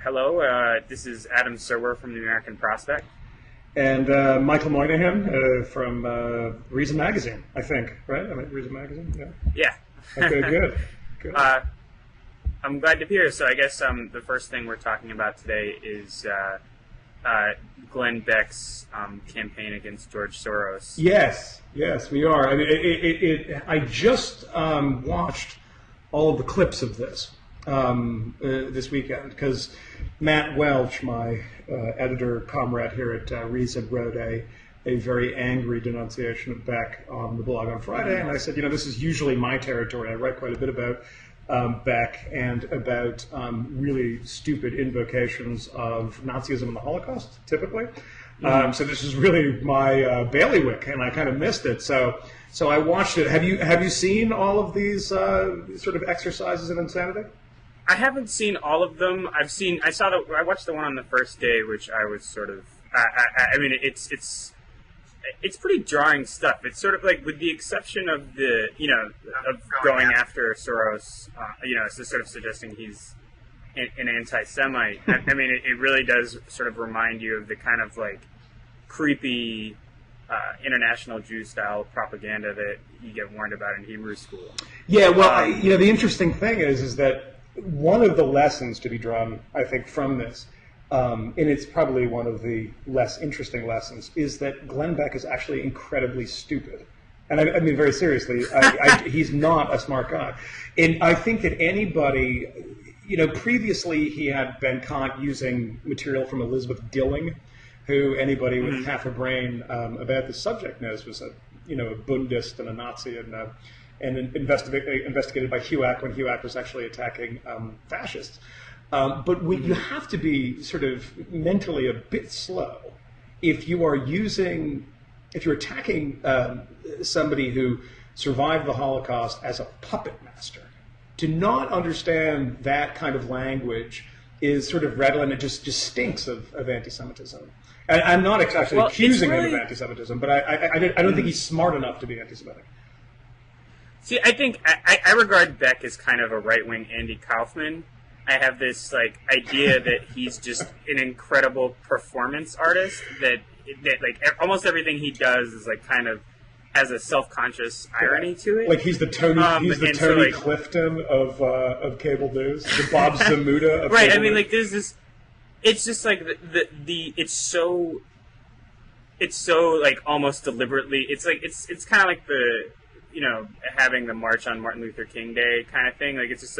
Hello, this is Adam Serwer from the American Prospect. And Michael Moynihan from Reason Magazine, I think, right? I mean, Reason Magazine, Yeah. Okay, good. Good. I'm glad to be here. So I guess the first thing we're talking about today is Glenn Beck's campaign against George Soros. Yes, we are. I mean, I just watched all of the clips of this this weekend because Matt Welch, my editor comrade here at Reason, wrote a very angry denunciation of Beck on the blog on Friday, and I said, this is usually my territory. I write quite a bit about Beck and about really stupid invocations of Nazism and the Holocaust, typically. So this is really my bailiwick, and I kind of missed it. So I watched it. Have you seen all of these sort of exercises in insanity? I haven't seen all of them. I watched the one on the first day, which I was sort of. I mean, it's pretty jarring stuff. It's sort of like, with the exception of of going after Soros, so sort of suggesting he's an anti-Semite. I mean, it really does sort of remind you of the kind of like creepy international Jew-style propaganda that you get warned about in Hebrew school. Yeah, well, the interesting thing is that one of the lessons to be drawn, I think, from this, and it's probably one of the less interesting lessons, is that Glenn Beck is actually incredibly stupid. And I mean, very seriously, he's not a smart guy. And I think that anybody, previously he had been caught using material from Elizabeth Dilling, who anybody with half a brain about the subject knows was a Bundist and a Nazi and investigated by HUAC when HUAC was actually attacking fascists. But you have to be sort of mentally a bit slow if you're attacking somebody who survived the Holocaust as a puppet master. To not understand that kind of language is sort of redolent. It just stinks of anti-Semitism. And I'm not actually accusing him of anti-Semitism, but I don't think he's smart enough to be anti-Semitic. See, I think I regard Beck as kind of a right-wing Andy Kaufman. I have this idea that he's just an incredible performance artist. That almost everything he does is kind of has a self-conscious irony to it. Like he's the Tony Clifton of cable news, the Bob Zamuda of right. Cable I mean, news. there's this. It's just like it's so almost deliberately. It's kind of like the having the march on Martin Luther King Day kind of thing. Like, it's just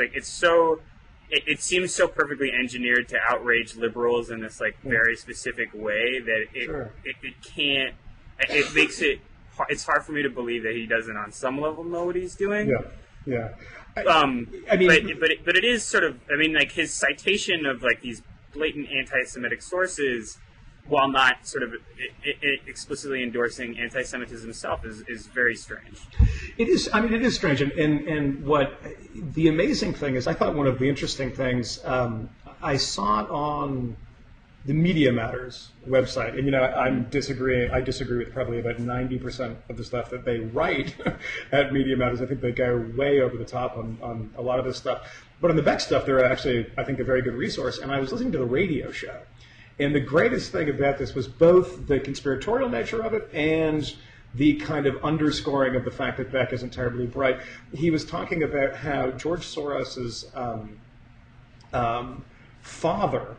it seems so perfectly engineered to outrage liberals in this very specific way that it can't. It makes it. It's hard for me to believe that he doesn't on some level know what he's doing. Yeah. I mean, but it is sort of. I mean, his citation of these blatant anti-Semitic sources, while not sort of explicitly endorsing anti-Semitism itself, is very strange. It is. I mean, it is strange. And what the amazing thing is, I thought one of the interesting things, I saw it on the Media Matters website, and I disagree with probably about 90% of the stuff that they write at Media Matters. I think they go way over the top on a lot of this stuff. But on the Beck stuff, they're actually, I think, a very good resource. And I was listening to the radio show. And the greatest thing about this was both the conspiratorial nature of it and the kind of underscoring of the fact that Beck isn't terribly bright. He was talking about how George Soros's father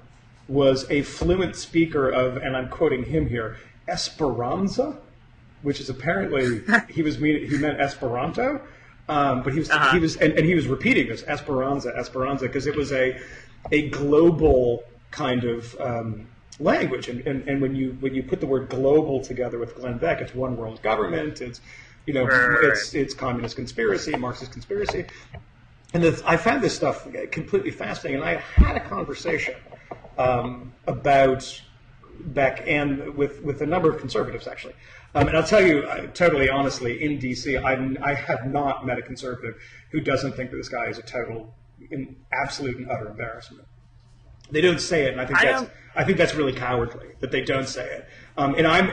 was a fluent speaker of, and I'm quoting him here, Esperanza, which is apparently he meant Esperanto, but he was repeating this Esperanza, because it was a global kind of language, and when you put the word global together with Glenn Beck, it's one world government, it's it's communist conspiracy, Marxist conspiracy, and I found this stuff completely fascinating. And I had a conversation about Beck and with a number of conservatives actually, and I'll tell you totally honestly, in DC, I have not met a conservative who doesn't think that this guy is absolute and utter embarrassment. They don't say it, and I think that's really cowardly that they don't say it. And I'm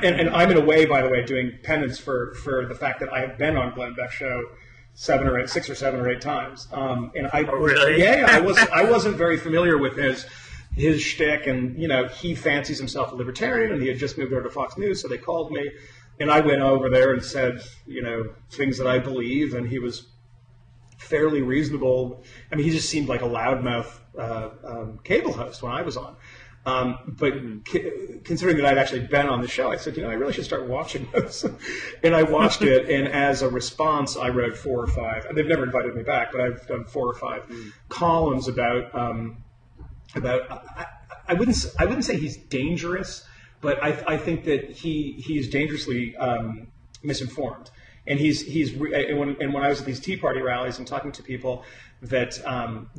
in a way, by the way, doing penance for the fact that I have been on Glenn Beck's show 6 or 7 or 8 times. And really? I wasn't very familiar with his his shtick, and he fancies himself a libertarian, and he had just moved over to Fox News, so they called me, and I went over there and said things that I believe, and he was fairly reasonable. I mean, he just seemed like a loudmouth cable host when I was on. But considering that I'd actually been on the show, I said, I really should start watching this. And I watched it, and as a response, I wrote 4 or 5. They've never invited me back, but I've done 4 or 5 columns about. I wouldn't say he's dangerous, but I think that he's dangerously misinformed. And when I was at these Tea Party rallies and talking to people, that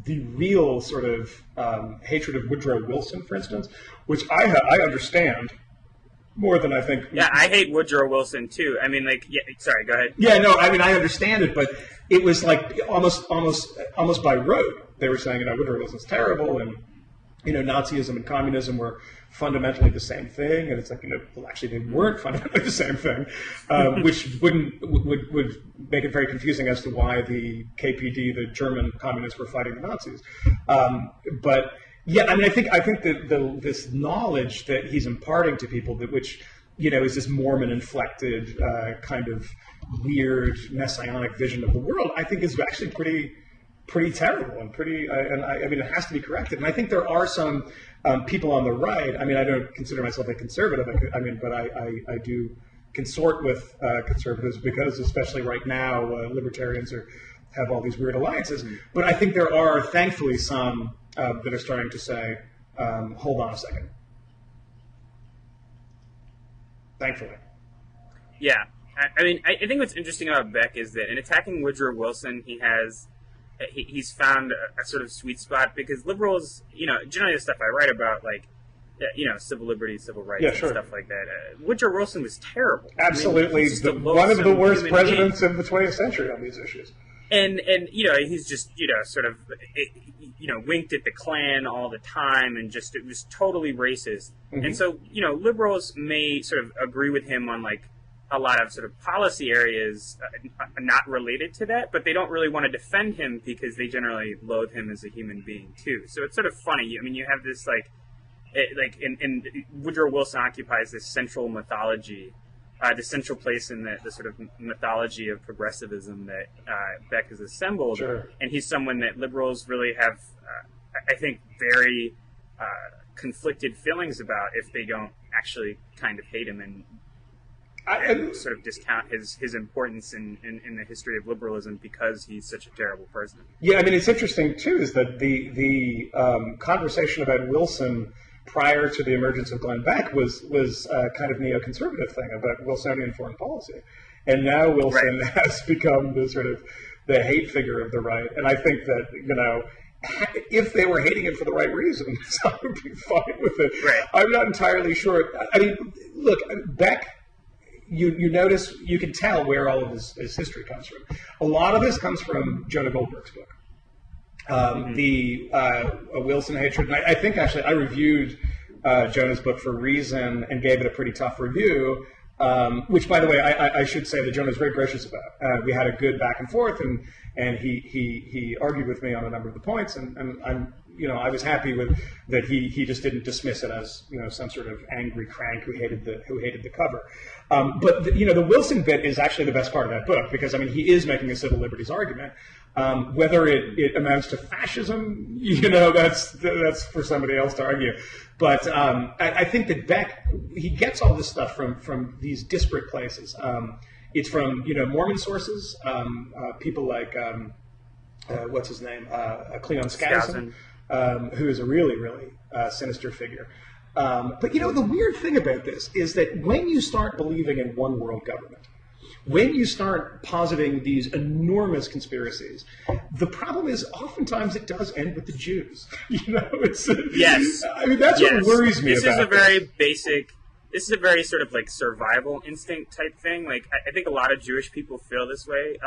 the real sort of hatred of Woodrow Wilson, for instance, which I understand more than I think. Yeah, I hate Woodrow Wilson too. I mean, sorry, go ahead. Yeah, no, I mean, I understand it, but it was like almost by rote. They were saying, Woodrow Wilson's terrible, and Nazism and communism were fundamentally the same thing, and it's like, well, actually they weren't fundamentally the same thing, which would make it very confusing as to why the KPD, the German communists, were fighting the Nazis. But yeah, I mean, I think that this knowledge that he's imparting to people, which is this Mormon-inflected kind of weird messianic vision of the world, I think is actually pretty terrible and I mean, it has to be corrected. And I think there are some people on the right. I mean, I don't consider myself a conservative. But I do consort with conservatives because, especially right now, libertarians have all these weird alliances. But I think there are, thankfully, some that are starting to say, "Hold on a second." Thankfully. Yeah, I mean, I think what's interesting about Beck is that in attacking Woodrow Wilson, he's found a sort of sweet spot, because liberals, generally the stuff I write about, like, civil liberties, civil rights, and stuff like that. Woodrow Wilson was terrible. Absolutely, one of the worst presidents of the 20th century on these issues. And he's just sort of winked at the Klan all the time, and just it was totally racist. Mm-hmm. And so liberals may sort of agree with him on like a lot of sort of policy areas not related to that, but they don't really want to defend him because they generally loathe him as a human being too. So it's sort of funny. I mean, you have this and Woodrow Wilson occupies this central mythology, the central place in the sort of mythology of progressivism that Beck has assembled. Sure. And he's someone that liberals really have, I think, very conflicted feelings about if they don't actually kind of hate him and sort of discount his importance in the history of liberalism because he's such a terrible person. Yeah, I mean, it's interesting, too, is that the conversation about Wilson prior to the emergence of Glenn Beck was kind of neoconservative thing about Wilsonian foreign policy. And now Wilson has become the sort of the hate figure of the right. And I think that, if they were hating him for the right reasons, I would be fine with it. Right. I'm not entirely sure. I mean, look, Beck... You notice, you can tell where all of his history comes from. A lot of this comes from Jonah Goldberg's book, the Wilson hatred. And I think, actually, I reviewed Jonah's book for Reason and gave it a pretty tough review, which, by the way, I should say that Jonah's very gracious about. We had a good back and forth, and he argued with me on a number of the points, and I'm I was happy with that he just didn't dismiss it as some sort of angry crank who hated the cover. But the Wilson bit is actually the best part of that book, because he is making a civil liberties argument. Whether it amounts to fascism, that's for somebody else to argue. But I think that Beck, he gets all this stuff from these disparate places. It's from Mormon sources, people like what's his name, Cleon Skousen. Who is a really, really sinister figure. But the weird thing about this is that when you start believing in one world government, when you start positing these enormous conspiracies, the problem is oftentimes it does end with the Jews. Yes. I mean, that's what worries me about this. This is a very sort of like survival instinct type thing. Like, I think a lot of Jewish people feel this way.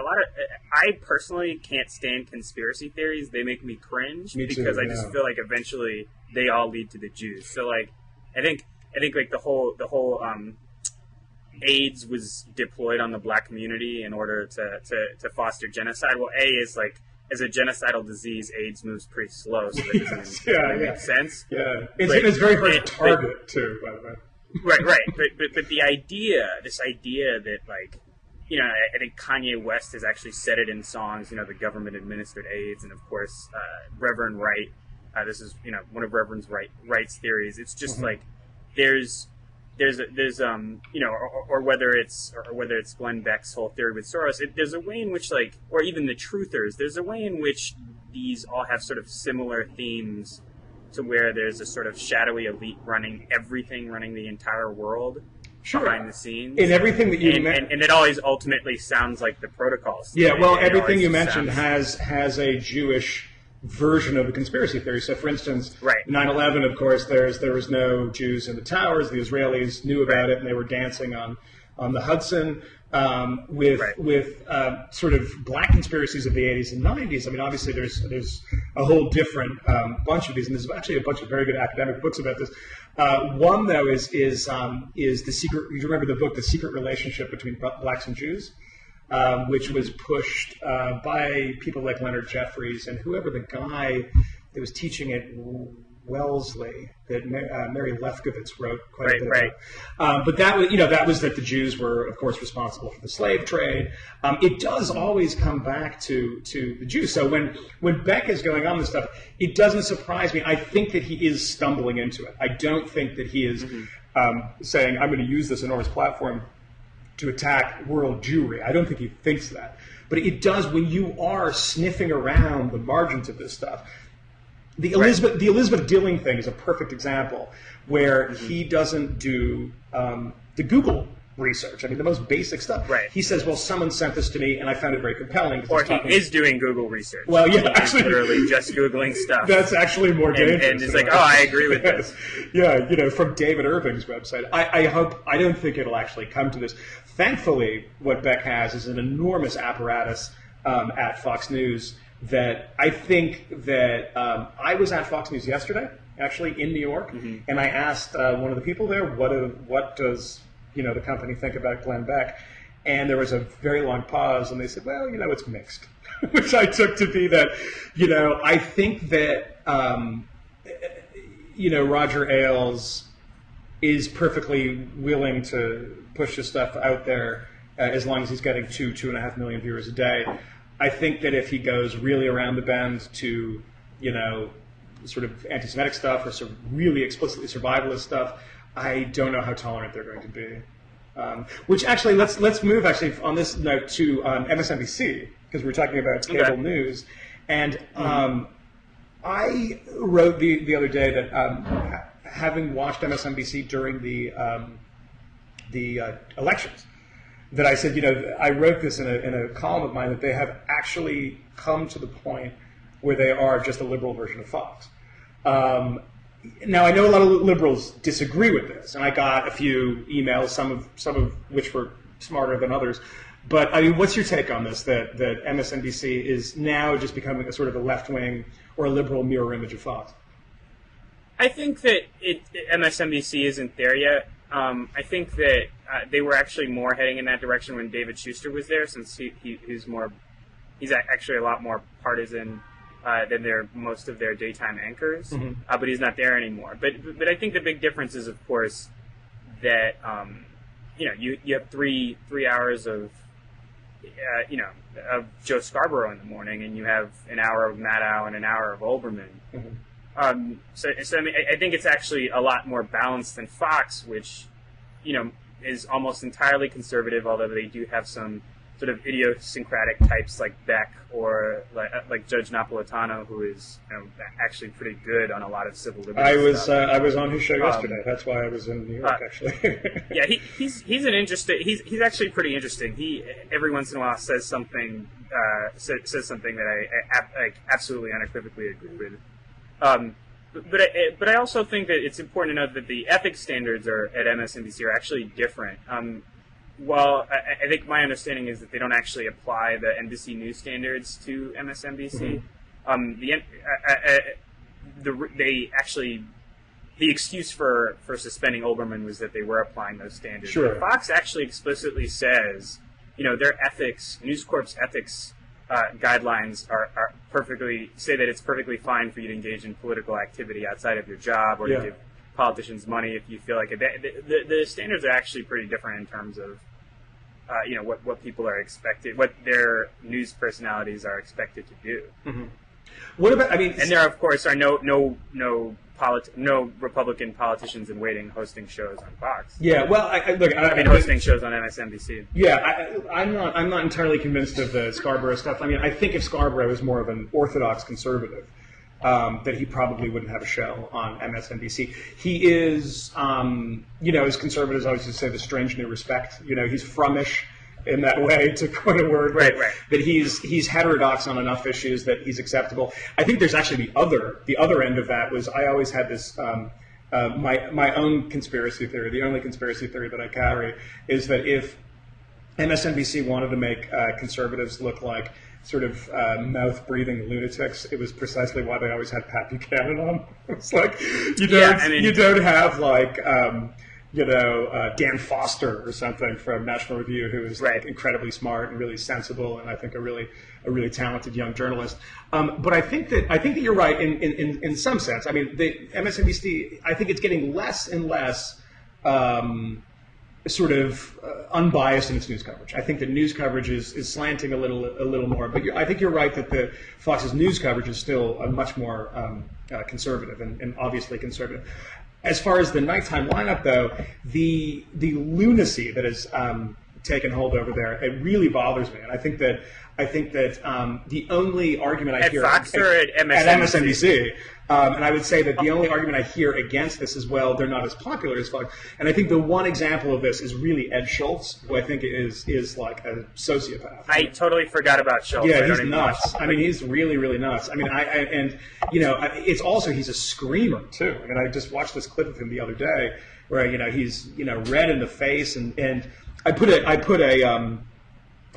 I personally can't stand conspiracy theories. They make me cringe because I just feel like eventually they all lead to the Jews. So like, I think like the whole AIDS was deployed on the black community in order to foster genocide. Well, A is like as a genocidal disease, AIDS moves pretty slow, so that doesn't really make sense. Yeah, it's very hard to target too, by the way. Right. But this idea that, like, you know, I think Kanye West has actually said it in songs. You know, the government administered AIDS, and of course, Reverend Wright. This is, you know, one of Reverend Wright's theories. It's just like there's you know, or whether it's Glenn Beck's whole theory with Soros. There's a way in which, like, or even the truthers. There's a way in which these all have sort of similar themes, to where there's a sort of shadowy elite running the entire world. Sure. Behind the scenes. And everything that you and it always ultimately sounds like the protocols. Yeah, well, everything you mentioned has a Jewish version of the conspiracy theory. So, for instance, 9/11, of course, there was no Jews in the towers. The Israelis knew about it, and they were dancing on the Hudson. With sort of black conspiracies of the 80s and 90s. I mean, obviously, there's a whole different bunch of these, and there's actually a bunch of very good academic books about this. One, though, is the secret. You remember the book, The Secret Relationship Between Blacks and Jews, which was pushed by people like Leonard Jeffries and whoever the guy that was teaching at Wellesley that Mary Lefkowitz wrote quite a bit about. But that was that the Jews were, of course, responsible for the slave trade. It does always come back to the Jews. So when Beck is going on this stuff, it doesn't surprise me. I think that he is stumbling into it. I don't think that he is saying, I'm going to use this enormous platform to attack world Jewry. I don't think he thinks that. But it does, when you are sniffing around the margins of this stuff. The Elizabeth Dilling thing is a perfect example where he doesn't do the Google research. I mean, the most basic stuff. Right. He says, well, someone sent this to me, and I found it very compelling. Or he is doing Google research. Well, yeah, actually. Literally just Googling stuff. That's actually more dangerous. And it's like, oh, I agree with this. Yeah, you know, from David Irving's website. I don't think it'll actually come to this. Thankfully, what Beck has is an enormous apparatus at Fox News that I think that I was at Fox News yesterday, actually in New York, and I asked one of the people there, what does the company think about Glenn Beck? And there was a very long pause, and they said, well, it's mixed, which I took to be that, I think that Roger Ailes is perfectly willing to push his stuff out there as long as he's getting 2.5 million viewers a day. I think that if he goes really around the bend to, sort of anti-Semitic stuff or sort of really explicitly survivalist stuff, I don't know how tolerant they're going to be. Which actually, let's move actually on this note to MSNBC, because we're talking about cable news. And I wrote the other day that having watched MSNBC during the elections, that I said, I wrote this in a column of mine that they have actually come to the point where they are just a liberal version of Fox. Now, I know a lot of liberals disagree with this, and I got a few emails, some of which were smarter than others. But I mean, what's your take on this? That MSNBC is now just becoming a sort of a left-wing or a liberal mirror image of Fox? I think that MSNBC isn't there yet. I think that they were actually more heading in that direction when David Schuster was there, since he's actually a lot more partisan than most of their daytime anchors. But he's not there anymore. But I think the big difference is, of course, that you have three hours of Joe Scarborough in the morning, and you have an hour of Maddow and an hour of Olbermann. So I mean, I think it's actually a lot more balanced than Fox, which, is almost entirely conservative, although they do have some sort of idiosyncratic types like Beck or like Judge Napolitano, who is actually pretty good on a lot of civil liberties stuff. I was on his show yesterday. That's why I was in New York, actually. Yeah, he's an interesting. He's actually pretty interesting. He every once in a while says something that I absolutely unequivocally agree with. But I also think that it's important to note that the ethics standards at MSNBC are actually different. Well, I think my understanding is that they don't actually apply the NBC News standards to MSNBC. The excuse for suspending Olbermann was that they were applying those standards. Sure. But Fox actually explicitly says, their ethics, News Corp's ethics guidelines are say that it's perfectly fine for you to engage in political activity outside of your job, or to give politicians money if you feel like it. The standards are actually pretty different in terms of what people are expected, what their news personalities are expected to do. Mm-hmm. What about? I mean, and there, of course, are no Republican politicians in waiting hosting shows on Fox. Yeah, well, hosting shows on MSNBC. Yeah, I'm not entirely convinced of the Scarborough stuff. I mean, I think if Scarborough was more of an orthodox conservative, that he probably wouldn't have a show on MSNBC. He is, as conservatives always used to say, the strange new respect. He's frummish in that way, to coin a word, right. That he's heterodox on enough issues that he's acceptable. I think there's actually the other end of that was I always had this my own conspiracy theory. The only conspiracy theory that I carry is that if MSNBC wanted to make conservatives look like sort of mouth-breathing lunatics, it was precisely why they always had Pat Buchanan on. It's like you don't have like Dan Foster or something from National Review, who is like incredibly smart and really sensible, and I think a really talented young journalist. But I think that you're right in some sense. I mean, the MSNBC, I think it's getting less and less sort of unbiased in its news coverage. I think the news coverage is slanting a little more. But I think you're right that the Fox's news coverage is still much more conservative and obviously conservative. As far as the nighttime lineup, though, the lunacy that has taken hold over there, it really bothers me. And I think that the only argument I hear at Fox or at MSNBC? At MSNBC, and I would say that the only argument I hear against this is, well, they're not as popular as Fox. And I think the one example of this is really Ed Schultz, who I think is like a sociopath. I totally forgot about Schultz. Yeah, he's nuts. I mean, he's really, really nuts. I mean, it's also, he's a screamer too. I mean, I just watched this clip of him the other day where he's red in the face, and I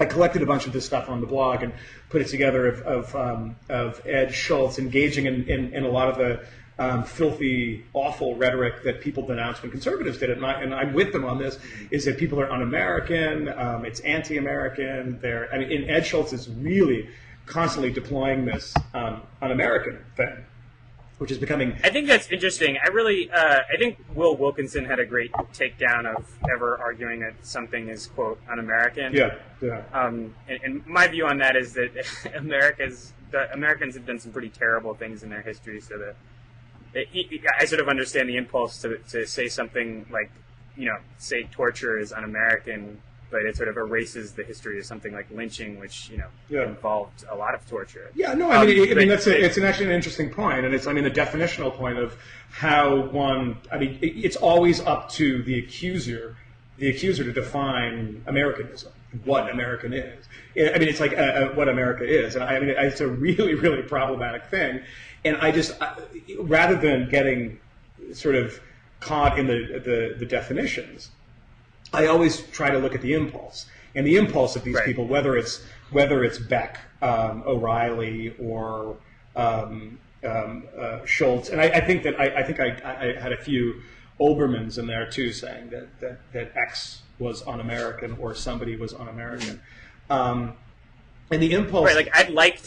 collected a bunch of this stuff on the blog and put it together of Ed Schultz engaging in a lot of the filthy, awful rhetoric that people denounced when conservatives did it. And I'm with them on this, is that people are un-American, it's anti-American. And Ed Schultz is really constantly deploying this un-American thing, which is becoming... I think that's interesting. I think Will Wilkinson had a great takedown of ever arguing that something is, quote, un-American. Yeah. And my view on that is that Americans have done some pretty terrible things in their history, so that I sort of understand the impulse to say something like, say torture is un-American, but it sort of erases the history of something like lynching, which involved a lot of torture. Yeah, no, I mean it's actually an interesting point, and it's the definitional point of how one. I mean, it's always up to the accuser to define Americanism, what American is. I mean, it's like what America is, and I mean it's a really, really problematic thing. And I just rather than getting sort of caught in the definitions, I always try to look at the impulse, and the impulse of these people, whether it's Beck, O'Reilly, or Schultz, and I think I had a few Olbermanns in there too, saying that X was un-American or somebody was un-American, and the impulse. Right, like I'd like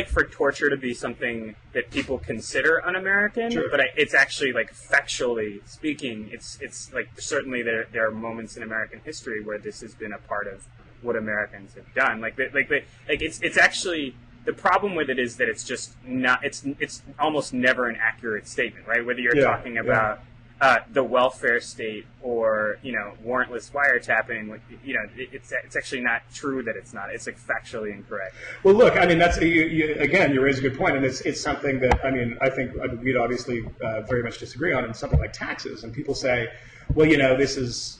for torture to be something that people consider un-American, but it's actually, like, factually speaking, it's like certainly there are moments in American history where this has been a part of what Americans have done. It's actually, the problem with it is that it's just not. It's almost never an accurate statement, right? Whether you're talking about the welfare state or warrantless wiretapping, it's actually not true that it's not. It's like factually incorrect. Well, look, I mean that's again, you raise a good point, and it's something that I think we'd obviously very much disagree on in something like taxes, and people say, well, this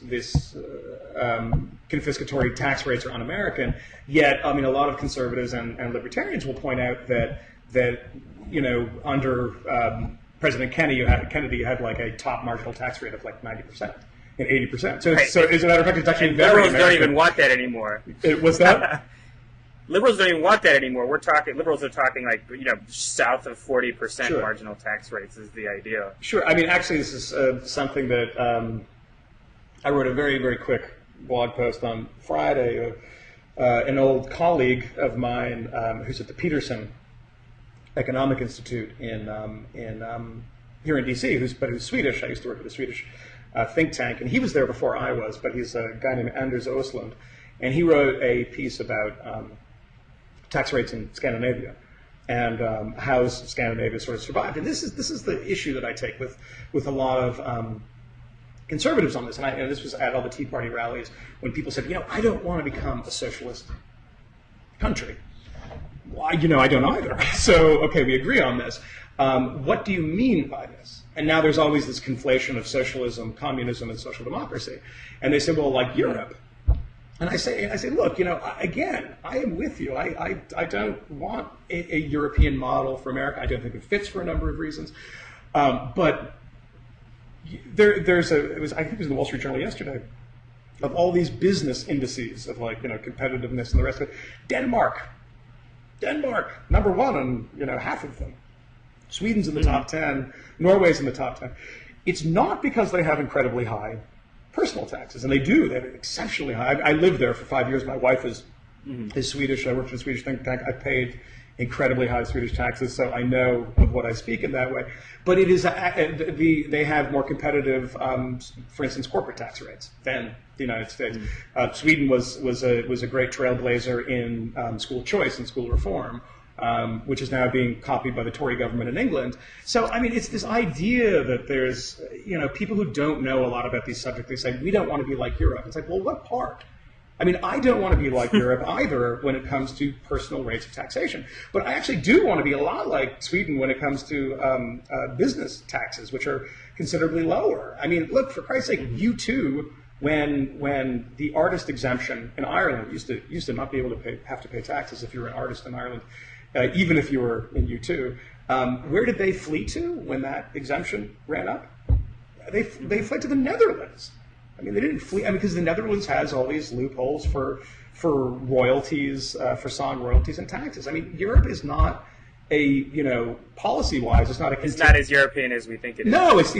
confiscatory tax rates are un-American. Yet, a lot of conservatives and libertarians will point out that under President Kennedy had like a top marginal tax rate of like 90% and 80%. So as a matter of fact, it's actually very Liberals don't even want that anymore. What's that? Liberals don't even want that anymore. Liberals are talking like south of 40% marginal tax rates is the idea. Sure. I mean, actually, this is something that I wrote a very, very quick blog post on Friday. An old colleague of mine who's at the Peterson Economic Institute here in D.C., who's Swedish. I used to work at a Swedish think tank, and he was there before I was, but he's a guy named Anders Östlund, and he wrote a piece about tax rates in Scandinavia and how Scandinavia sort of survived. And this is the issue that I take with a lot of conservatives on this. And this was at all the Tea Party rallies when people said, I don't want to become a socialist country. Well, I don't either. So, okay, we agree on this. What do you mean by this? And now there's always this conflation of socialism, communism, and social democracy. And they say, well, like Europe. And I say, look, again, I am with you. I don't want a European model for America. I don't think it fits for a number of reasons. But I think it was in the Wall Street Journal yesterday, of all these business indices of competitiveness and the rest of it. Denmark, number one on half of them. Sweden's in the top 10. Norway's in the top 10. It's not because they have incredibly high personal taxes, and they do. They have exceptionally high. I lived there for 5 years. My wife is Swedish. I worked for a Swedish think tank. I paid incredibly high Swedish taxes, so I know of what I speak in that way. But it is they have more competitive, for instance, corporate tax rates than the United States. Sweden was a great trailblazer in school choice and school reform. Which is now being copied by the Tory government in England. So, it's this idea that there's, people who don't know a lot about these subjects, they say, we don't want to be like Europe. It's like, well, what part? I don't want to be like Europe either when it comes to personal rates of taxation. But I actually do want to be a lot like Sweden when it comes to business taxes, which are considerably lower. Look, for Christ's sake, U2, when the artist exemption in Ireland used to not be able to have to pay taxes if you were an artist in Ireland, even if you were in U2. Where did they flee to when that exemption ran up? They fled to the Netherlands. They didn't flee, because the Netherlands has all these loopholes for royalties, for song royalties and taxes. Europe is not policy-wise, it's not a... It's not as European as we think it is. No, it's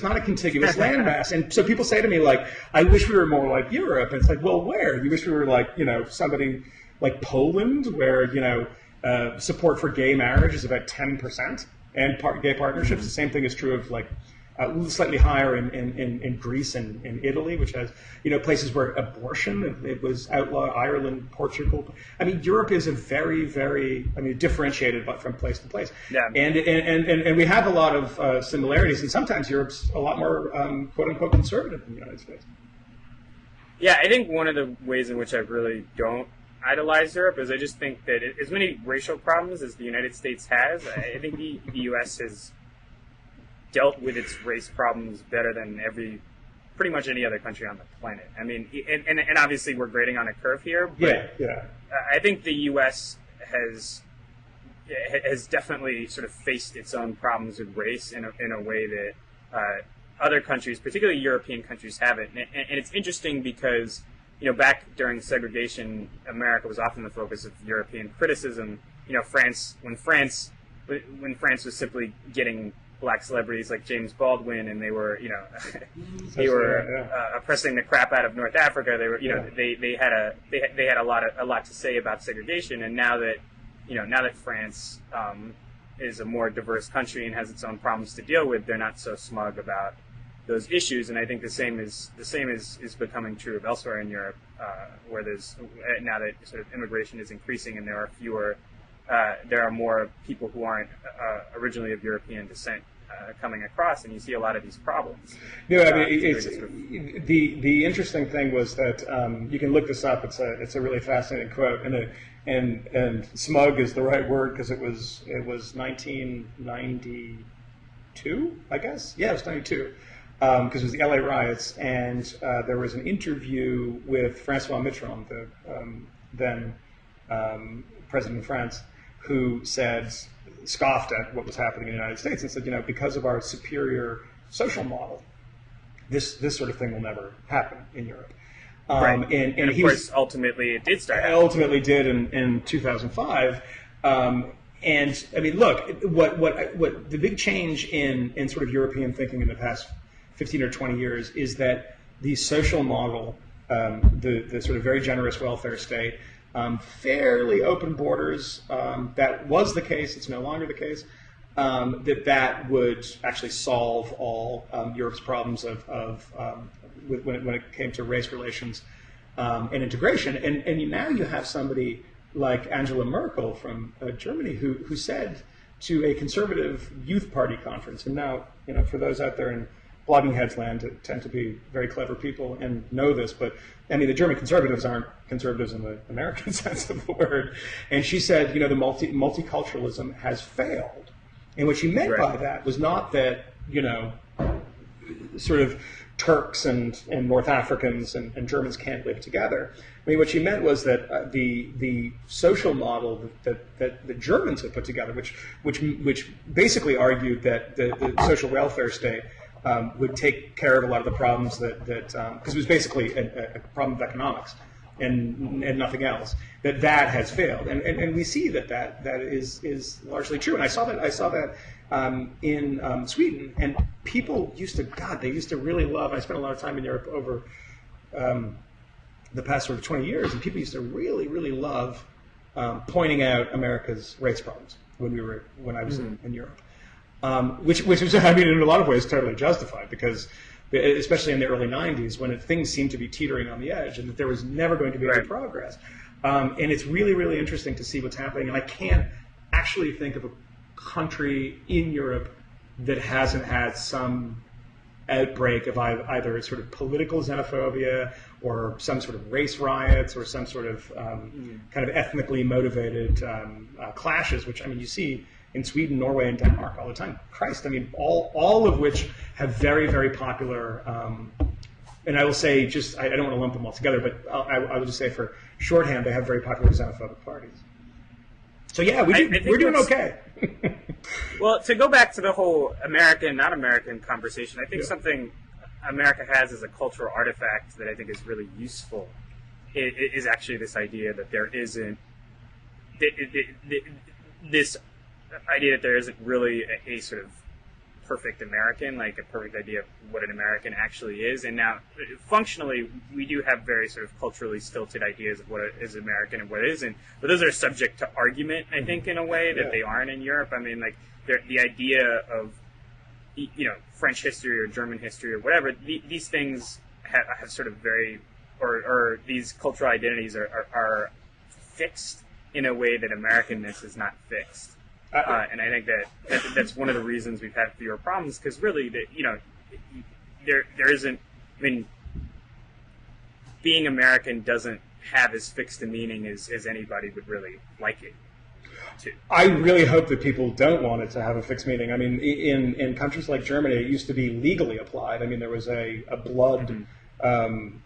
not a contiguous landmass. And so people say to me, I wish we were more like Europe. And it's like, well, where? You wish we were like, somebody like Poland, where, support for gay marriage is about 10%, and gay partnerships. The same thing is true of slightly higher in Greece and in Italy, which has places where abortion it was outlawed. Ireland, Portugal. Europe is a very, very differentiated, but from place to place. Yeah. And we have a lot of similarities, and sometimes Europe's a lot more quote unquote conservative than the United States. Yeah, I think one of the ways in which I really don't idolize Europe is I just think that as many racial problems as the United States has, I think the U.S. has dealt with its race problems better than pretty much any other country on the planet. And obviously we're grading on a curve here, but I think the U.S. has definitely sort of faced its own problems with race in a way that other countries, particularly European countries, haven't. And it's interesting because back during segregation, America was often the focus of European criticism. When France was simply getting black celebrities like James Baldwin, and they were, oppressing the crap out of North Africa. They were, they had a lot to say about segregation. And now that France is a more diverse country and has its own problems to deal with, they're not so smug about those issues. And I think the same is becoming true of elsewhere in Europe, where there's now that sort of immigration is increasing and there are more people who aren't originally of European descent coming across, and you see a lot of these problems. The interesting thing was that you can look this up. It's a really fascinating quote, and smug is the right word because it was 1992, I guess. Yeah, it was 92. Because it was the LA riots, and there was an interview with Francois Mitterrand, the then president of France, who scoffed at what was happening in the United States and said, because of our superior social model, this sort of thing will never happen in Europe. Right. And of course, ultimately it did start happening. Ultimately did in 2005. And look, what the big change in sort of European thinking in the past 15 or 20 years is that the social model, the sort of very generous welfare state, fairly open borders. That was the case. It's no longer the case. That would actually solve all Europe's problems when it came to race relations and integration. And now you have somebody like Angela Merkel from Germany who said to a conservative youth party conference, and now, for those out there in blogging heads land that tend to be very clever people and know this, but I mean, the German conservatives aren't conservatives in the American sense of the word. And she said, the multiculturalism has failed. And what she meant by that was not that, sort of Turks and North Africans and Germans can't live together. I mean, what she meant was that the social model that the Germans had put together, which basically argued that the social welfare state would take care of a lot of the problems because it was basically a problem of economics and nothing else, that has failed, and we see that is largely true. And I saw that in Sweden, and people used to really love. I spent a lot of time in Europe over the past sort of 20 years, and people used to really, really love pointing out America's race problems when I was in Europe, which was, I mean, in a lot of ways totally justified, because especially in the early 90s, when things seemed to be teetering on the edge and that there was never going to be any progress. And it's really, really interesting to see what's happening. And I can't actually think of a country in Europe that hasn't had some outbreak of either sort of political xenophobia or some sort of race riots or some sort of kind of ethnically motivated clashes, which, I mean, you see in Sweden, Norway, and Denmark all the time. Christ, I mean, all of which have very, very popular, and I will say, I don't want to lump them all together, but I will just say for shorthand, they have very popular xenophobic parties. So yeah, we're doing okay. Well, to go back to the whole American, not American conversation, I think something America has as a cultural artifact that I think is really useful is actually this idea that there isn't this idea that there isn't really a sort of perfect American, like a perfect idea of what an American actually is. And now, functionally, we do have very sort of culturally stilted ideas of what is American and what isn't. But those are subject to argument, I think, in a way that they aren't in Europe. I mean, like, the idea of, French history or German history or whatever, these things have sort of very, or these cultural identities are fixed in a way that Americanness is not fixed. And I think that's one of the reasons we've had fewer problems, because really, there isn't. I mean, being American doesn't have as fixed a meaning as anybody would really like it to. I really hope that people don't want it to have a fixed meaning. I mean, in countries like Germany, it used to be legally applied. I mean, there was a blood. I mean,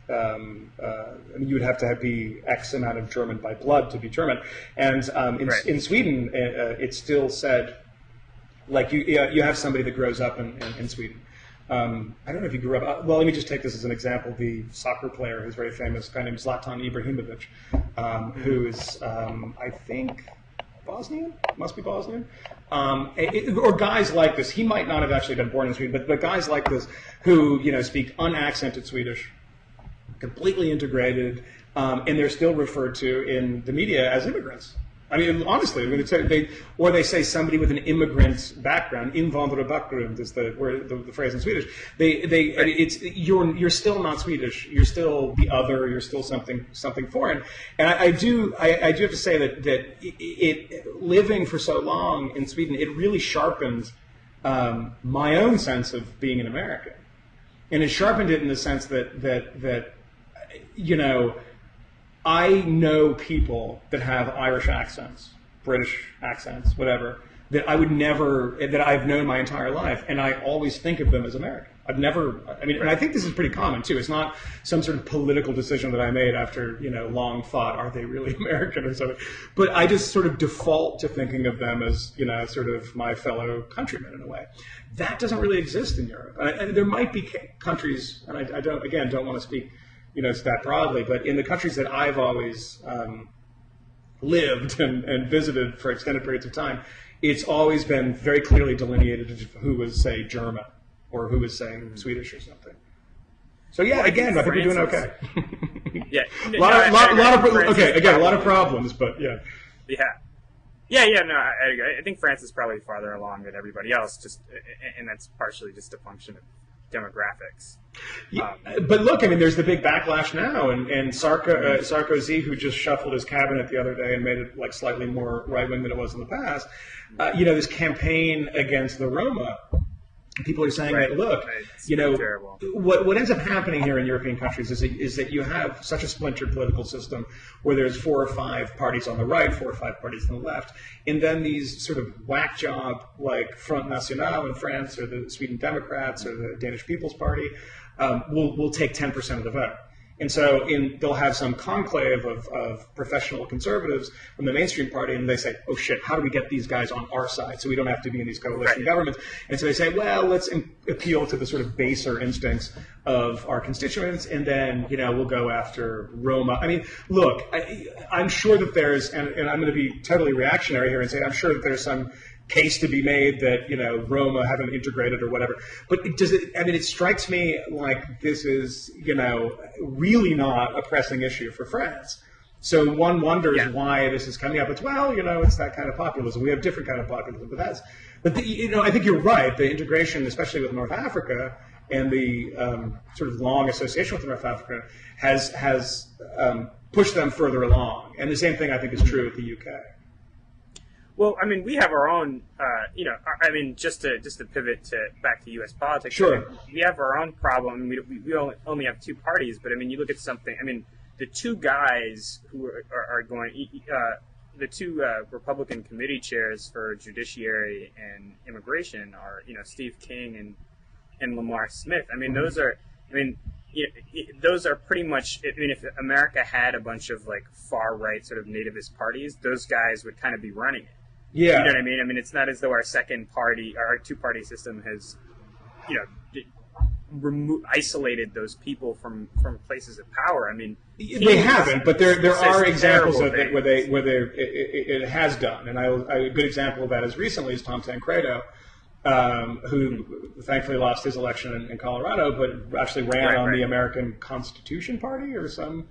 you would have to be X amount of German by blood to be German, and in Sweden, it's still said, like you have somebody that grows up in Sweden. I don't know if you grew up. Well, let me just take this as an example. The soccer player who's very famous, a guy named Zlatan Ibrahimovic, who is, I think, Bosnian, must be Bosnian, or guys like this. He might not have actually been born in Sweden, but guys like this who speak unaccented Swedish, completely integrated, and they're still referred to in the media as immigrants. I mean, honestly, they say somebody with an immigrant background, invandrarbakgrund is the phrase in Swedish. You're still not Swedish. You're still the other. You're still something foreign. And I do have to say that living for so long in Sweden, it really sharpened my own sense of being an American, and it sharpened it in the sense that I know people that have Irish accents, British accents, whatever, that I've known my entire life, and I always think of them as American. And I think this is pretty common too. It's not some sort of political decision that I made after, long thought, are they really American or something? But I just sort of default to thinking of them as, sort of my fellow countrymen in a way. That doesn't really exist in Europe. And there might be countries, and I don't want to speak that broadly, but in the countries that I've always lived and visited for extended periods of time, it's always been very clearly delineated who was, say, German or who was saying Swedish or something. So yeah, again, I think we're doing okay. Yeah, a lot of problems, but yeah. No, I think France is probably farther along than everybody else, and that's partially just a function of demographics. Yeah, but look, I mean, there's the big backlash now, and Sarkozy, who just shuffled his cabinet the other day and made it like slightly more right-wing than it was in the past, this campaign against the Roma. People are saying that, look, what ends up happening here in European countries is that you have such a splintered political system where there's 4 or 5 parties on the right, 4 or 5 parties on the left, and then these sort of whack job like Front National in France or the Sweden Democrats or the Danish People's Party will take 10% of the vote. And so they'll have some conclave of professional conservatives from the mainstream party, and they say, oh shit, how do we get these guys on our side so we don't have to be in these coalition governments? And so they say, well, let's appeal to the sort of baser instincts of our constituents, and then, we'll go after Roma. I mean, look, I'm sure that there's, and I'm going to be totally reactionary here and say, I'm sure that there's some case to be made that, Roma haven't integrated or whatever. But it strikes me like this is, really not a pressing issue for France. So one wonders why this is coming up. It's, it's that kind of populism. We have different kind of populism, I think you're right. The integration, especially with North Africa and the sort of long association with North Africa has pushed them further along. And the same thing I think is true with the UK. Well, I mean, we have our own, just to pivot back to U.S. politics. Sure. We have our own problem. We only have 2 parties, but I mean, you look at something. I mean, the 2 guys who are going, the 2 Republican committee chairs for Judiciary and Immigration are, Steve King and Lamar Smith. I mean, those are pretty much. I mean, if America had a bunch of like far right sort of nativist parties, those guys would kind of be running it. Yeah. You know what I mean? I mean, it's not as though our second party, our 2-party system has, isolated those people from places of power. I mean, they haven't, but there are examples of it where it has done. And a good example of that as recently is Tom Tancredo, who thankfully lost his election in Colorado, but actually ran on the American Constitution Party or some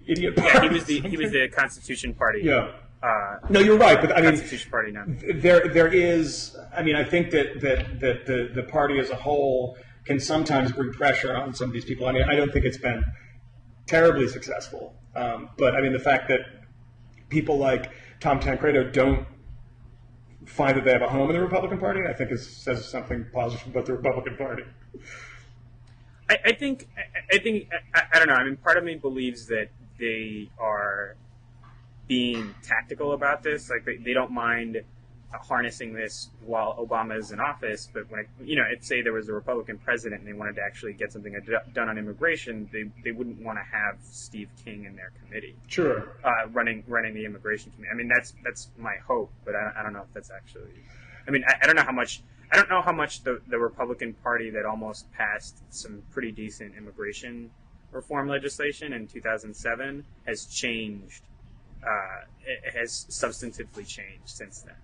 idiot party. Yeah, he was the Constitution Party. Yeah. No, you're right, but I mean, Constitution Party now. There is. I mean, I think that the party as a whole can sometimes bring pressure on some of these people. I mean, I don't think it's been terribly successful, but I mean, the fact that people like Tom Tancredo don't find that they have a home in the Republican Party, I think says something positive about the Republican Party. I think I don't know. I mean, part of me believes that they are being tactical about this. Like they don't mind harnessing this while Obama is in office, but when say there was a Republican president and they wanted to actually get something done on immigration, they wouldn't want to have Steve King in their committee. Sure. Running the immigration committee. I mean, that's my hope, but I don't know if that's actually. I mean, I don't know how much. I don't know how much the Republican Party that almost passed some pretty decent immigration reform legislation in 2007 has changed. It has substantively changed since then.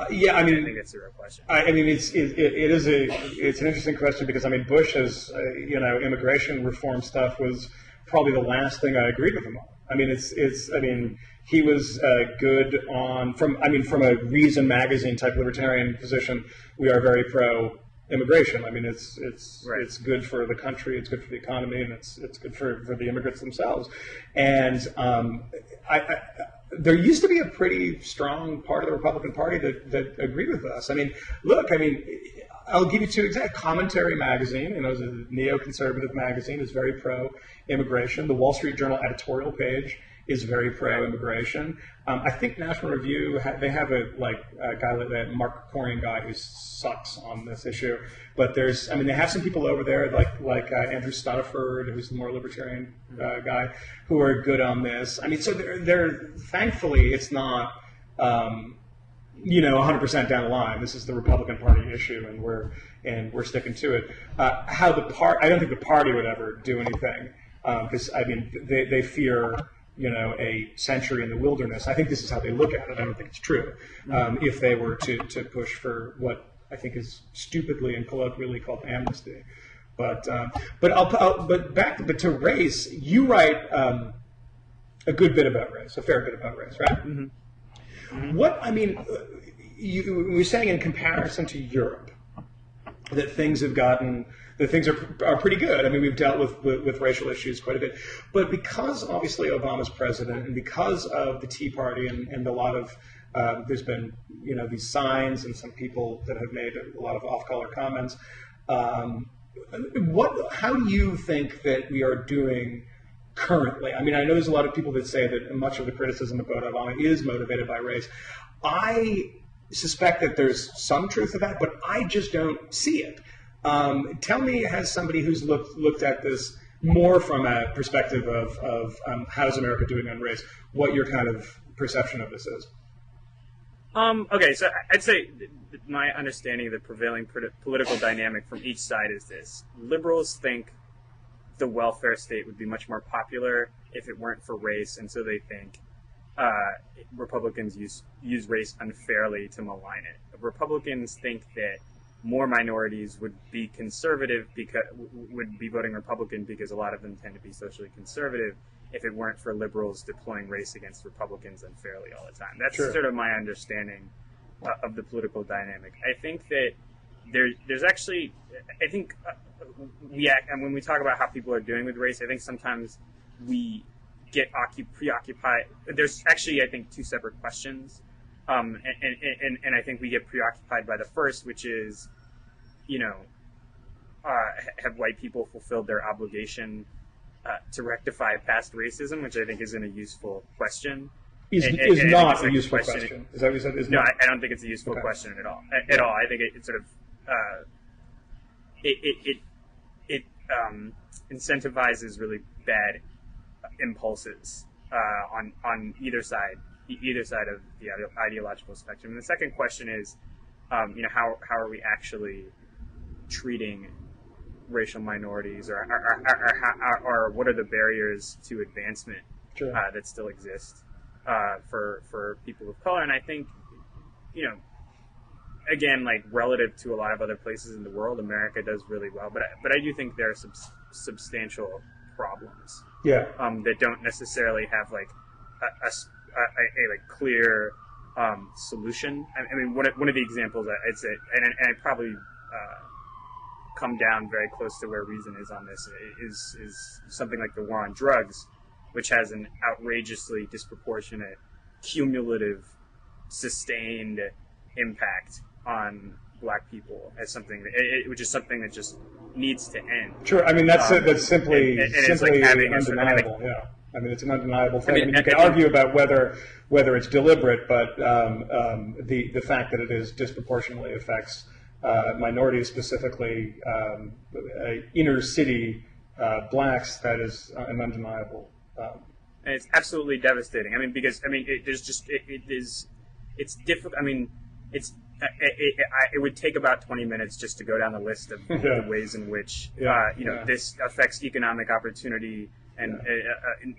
Yeah, I mean, I think that's a real question. I mean, it's an interesting question because I mean, Bush's immigration reform stuff was probably the last thing I agreed with him on. I mean, he was good from a Reason magazine type libertarian position. We are very pro immigration. I mean, it's good for the country, it's good for the economy, and it's good for the immigrants themselves. And there used to be a pretty strong part of the Republican Party that agreed with us. I mean, look, I'll give you 2 examples. Commentary magazine, it's a neoconservative magazine, is very pro-immigration. The Wall Street Journal editorial page is very pro-immigration. I think National Review, they have a guy like that, Mark Corian guy, who sucks on this issue. But they have some people over there like Andrew Stuttaford, who's the more libertarian guy, who are good on this. I mean, so they're thankfully it's not 100% down the line. This is the Republican Party issue, and we're sticking to it. I don't think the party would ever do anything because they fear. A century in the wilderness. I think this is how they look at it. I don't think it's true. If they were to push for what I think is stupidly and colloquially called amnesty. But to race, you write a good bit about race, a fair bit about race, right? Mm-hmm. Mm-hmm. What I mean, you were saying in comparison to Europe that things have gotten. The things are pretty good. I mean, we've dealt with racial issues quite a bit. But because, obviously, Obama's president, and because of the Tea Party and a lot of, there's been, these signs and some people that have made a lot of off-color comments. How do you think that we are doing currently? I mean, I know there's a lot of people that say that much of the criticism about Obama is motivated by race. I suspect that there's some truth to that, but I just don't see it. Tell me, as somebody who's looked at this more from a perspective of how's America doing on race, what your kind of perception of this is. Okay, so I'd say my understanding of the prevailing political dynamic from each side is this. Liberals think the welfare state would be much more popular if it weren't for race, and so they think Republicans use race unfairly to malign it. Republicans think that more minorities would be conservative would be voting Republican because a lot of them tend to be socially conservative if it weren't for liberals deploying race against Republicans unfairly all the time. That's sort of my understanding of the political dynamic. I think that there's actually, I think and when we talk about how people are doing with race, I think sometimes we get preoccupied. There's actually, I think, two separate questions. And I think we get preoccupied by the first, which is, have white people fulfilled their obligation to rectify past racism, which I think isn't a useful question. Is not a useful question. Is that what you said? No, I don't think it's a useful question at all. At all, I think it sort of it incentivizes really bad impulses on either side of the ideological spectrum. And the second question is, how are we actually treating racial minorities, or what are the barriers to advancement that still exist for people of color? And I think, again, like relative to a lot of other places in the world, America does really well. But I do think there are substantial problems that don't necessarily have like a clear solution. I mean, one of the examples I'd say, and I probably come down very close to where reason is on this, is something like the war on drugs, which has an outrageously disproportionate, cumulative, sustained impact on black people as something which is something that just needs to end. Sure, I mean that's simply like undeniable. I mean, it's an undeniable thing. You can argue about whether it's deliberate, but the fact that it is disproportionately affects minorities, specifically inner city blacks, that is an undeniable. And it's absolutely devastating. I mean, because it's difficult. I mean, it would take about 20 minutes just to go down the list of the ways in which this affects economic opportunity. And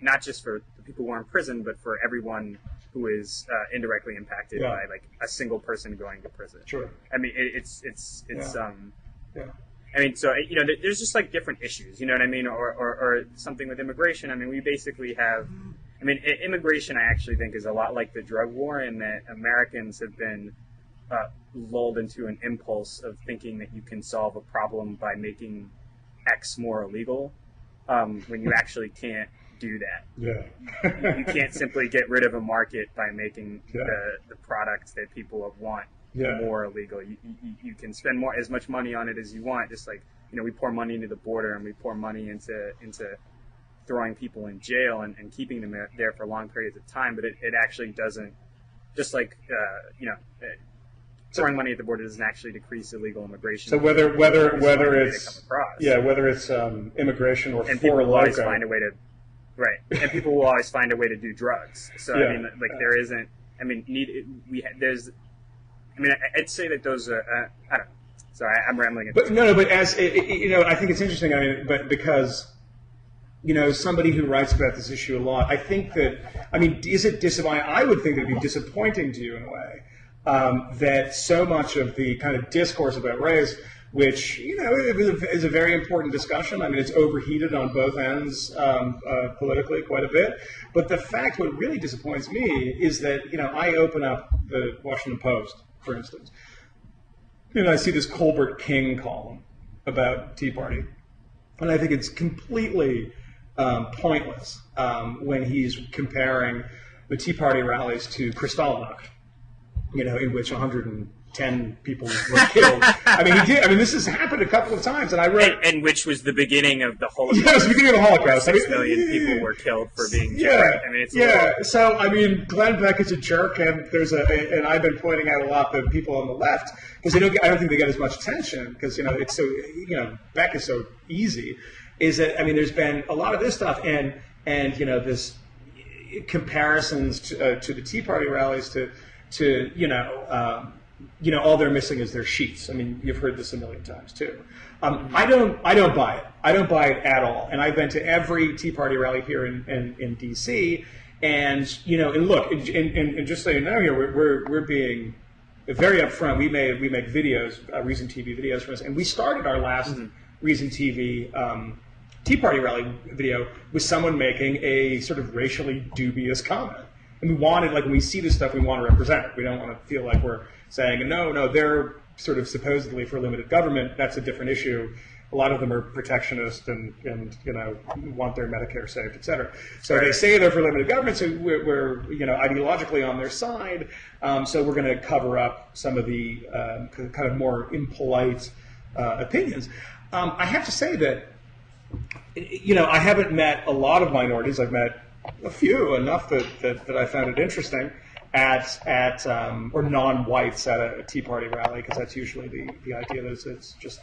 not just for the people who are in prison, but for everyone who is indirectly impacted by like a single person going to prison. Sure. I mean, it's I mean, so there's just like different issues. You know what I mean? Or something with immigration. I mean, we basically have. I mean, immigration, I actually think, is a lot like the drug war in that Americans have been lulled into an impulse of thinking that you can solve a problem by making X more illegal. When you actually can't do that. Yeah. You can't simply get rid of a market by making the products that people want more illegal. You can spend as much money on it as you want. Just like, we pour money into the border and we pour money into throwing people in jail and keeping them there for long periods of time. But it actually doesn't, just like, throwing money at the border doesn't actually decrease illegal immigration. So whether it's immigration or and people will always find a way to, and people will always find a way to do drugs. So I mean, like there isn't. I mean, there's. I mean, I'd say that those are. I don't know. Sorry, I'm rambling. But but as I think it's interesting. I mean, but because. Somebody who writes about this issue a lot, I think that. I mean, is it I would think it'd be disappointing to you in a way. That so much of the kind of discourse about race which, is a very important discussion. I mean, it's overheated on both ends politically quite a bit. But the fact, what really disappoints me is that, I open up the Washington Post, for instance, and I see this Colbert King column about Tea Party. And I think it's completely pointless when he's comparing the Tea Party rallies to Kristallnacht, in which 110 people were killed. I mean, he did. I mean, this has happened a couple of times, and I wrote, and which was the beginning of the Holocaust. Yeah, it was the beginning of the Holocaust. 6 million people were killed for being different. I mean, it's So I mean, Glenn Beck is a jerk, and and I've been pointing out a lot the people on the left because I don't think they get as much attention because it's so Beck is so easy. Is that there's been a lot of this stuff and this comparisons to the Tea Party rallies to all they're missing is their sheets. I mean, you've heard this a million times too. I don't buy it. I don't buy it at all. And I've been to every Tea Party rally here in D.C. And and look, and just so you know, here we're being very upfront. We make videos, Reason TV videos for us, and we started our last Reason TV Tea Party rally video with someone making a sort of racially dubious comment. And we wanted, when we see this stuff, we want to represent it. We don't want to feel like we're saying, no, they're sort of supposedly for limited government. That's a different issue. A lot of them are protectionist and want their Medicare saved, et cetera. So they say they're for limited government, so we're ideologically on their side. So we're going to cover up some of the kind of more impolite opinions. I have to say that, I haven't met a lot of minorities. I've met a few, enough that I found it interesting or non-whites at a Tea Party rally, because that's usually the idea that it's just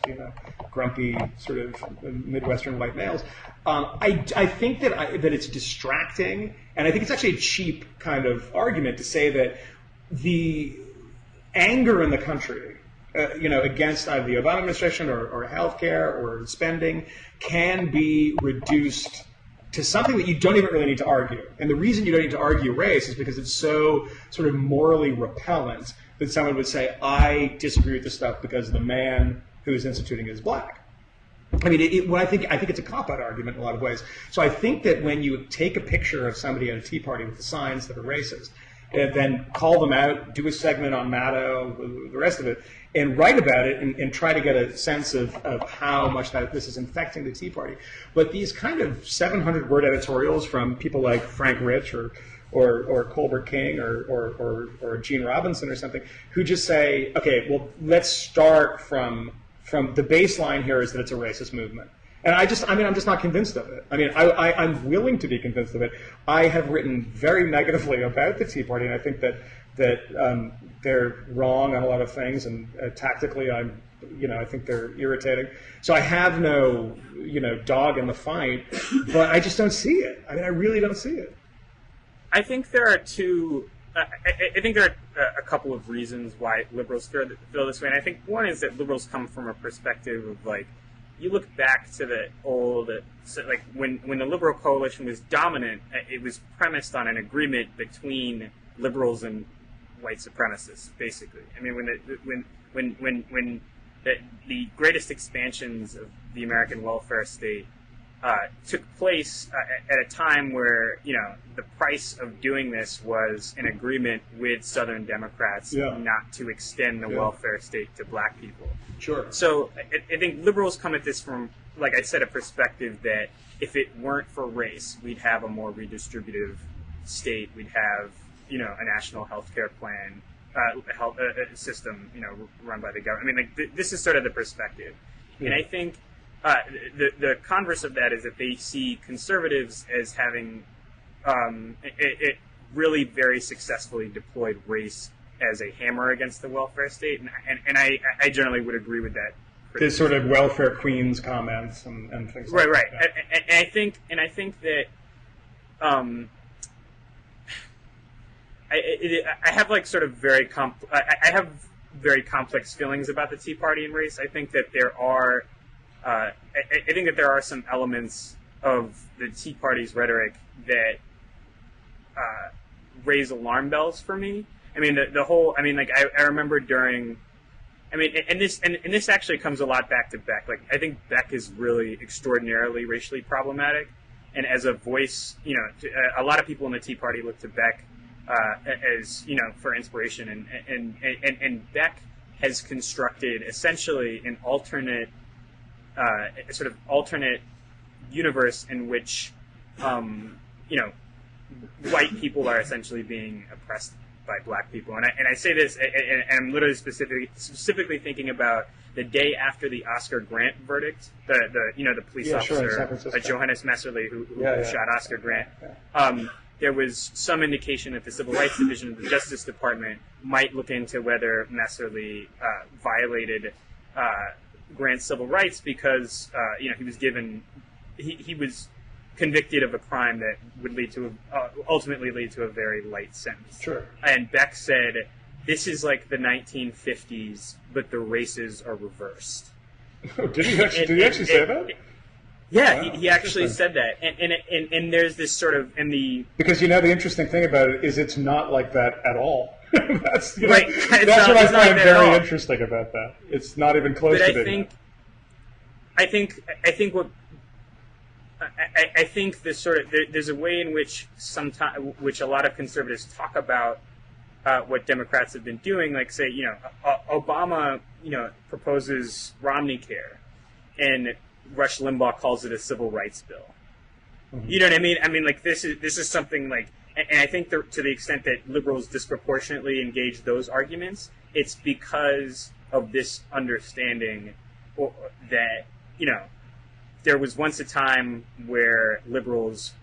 grumpy sort of Midwestern white males. I think that it's distracting, and I think it's actually a cheap kind of argument to say that the anger in the country against either the Obama administration or healthcare or spending can be reduced to something that you don't even really need to argue. And the reason you don't need to argue race is because it's so sort of morally repellent that someone would say, I disagree with this stuff because the man who is instituting it is black. I mean, I think it's a cop-out argument in a lot of ways. So I think that when you take a picture of somebody at a Tea Party with the signs that are racist, and then call them out, do a segment on Maddow, the rest of it, and write about it and try to get a sense of how much this is infecting the Tea Party. But these kind of 700-word editorials from people like Frank Rich or Colbert King or Gene Robinson or something, who just say, okay, well, let's start from the baseline here is that it's a racist movement. And I'm just not convinced of it. I mean, I'm willing to be convinced of it. I have written very negatively about the Tea Party, and I think that they're wrong on a lot of things, and tactically, I think they're irritating. So I have no, dog in the fight, but I just don't see it. I mean, I really don't see it. I think there are I think there are a couple of reasons why liberals feel this way, and I think one is that liberals come from a perspective of you look back to the old, when the liberal coalition was dominant, it was premised on an agreement between liberals and white supremacists, basically. I mean, when the greatest expansions of the American welfare state took place at a time where the price of doing this was an agreement with Southern Democrats not to extend the welfare state to black people. Sure. So I think liberals come at this from, like I said, a perspective that if it weren't for race, we'd have a more redistributive state. We'd have a national health care plan, health system run by the government. I mean, this is sort of the perspective, and I think. The converse of that is that they see conservatives as having it really very successively deployed race as a hammer against the welfare state, and I generally would agree with that. There's sort of welfare queens comments and things like that. Right. And I think that I have sort of I have very complex feelings about the Tea Party and race. I think that there are. I think that there are some elements of the Tea Party's rhetoric that raise alarm bells for me. I mean, the whole. I mean, I remember during I mean, and this actually comes a lot back to Beck. Like, I think Beck is really extraordinarily racially problematic, and as a voice, a lot of people in the Tea Party look to Beck as for inspiration, and Beck has constructed essentially an alternate, sort of alternate universe in which, white people are essentially being oppressed by black people, and I say this, and I'm literally specifically thinking about the day after the Oscar Grant verdict, the police officer, Johannes Messerly, who shot Oscar Grant. There was some indication that the Civil Rights Division of the Justice Department might look into whether Messerly violated Grant's civil rights because he was convicted of a crime that would ultimately lead to a very light sentence. Sure. And Beck said, "This is like the 1950s, but the races are reversed." Did he actually say that? Yeah, wow, he actually said that, and there's this sort of because the interesting thing about it is it's not like that at all. That's right. That's what I find very interesting about that. It's not even close to it. I think this sort of there's a way in which which a lot of conservatives talk about what Democrats have been doing, like say Obama proposes Romney Care, and Rush Limbaugh calls it a civil rights bill. Mm-hmm. You know what I mean? I mean, like this is something like, and I think to the extent that liberals disproportionately engage those arguments, it's because of this understanding that there was once a time where liberals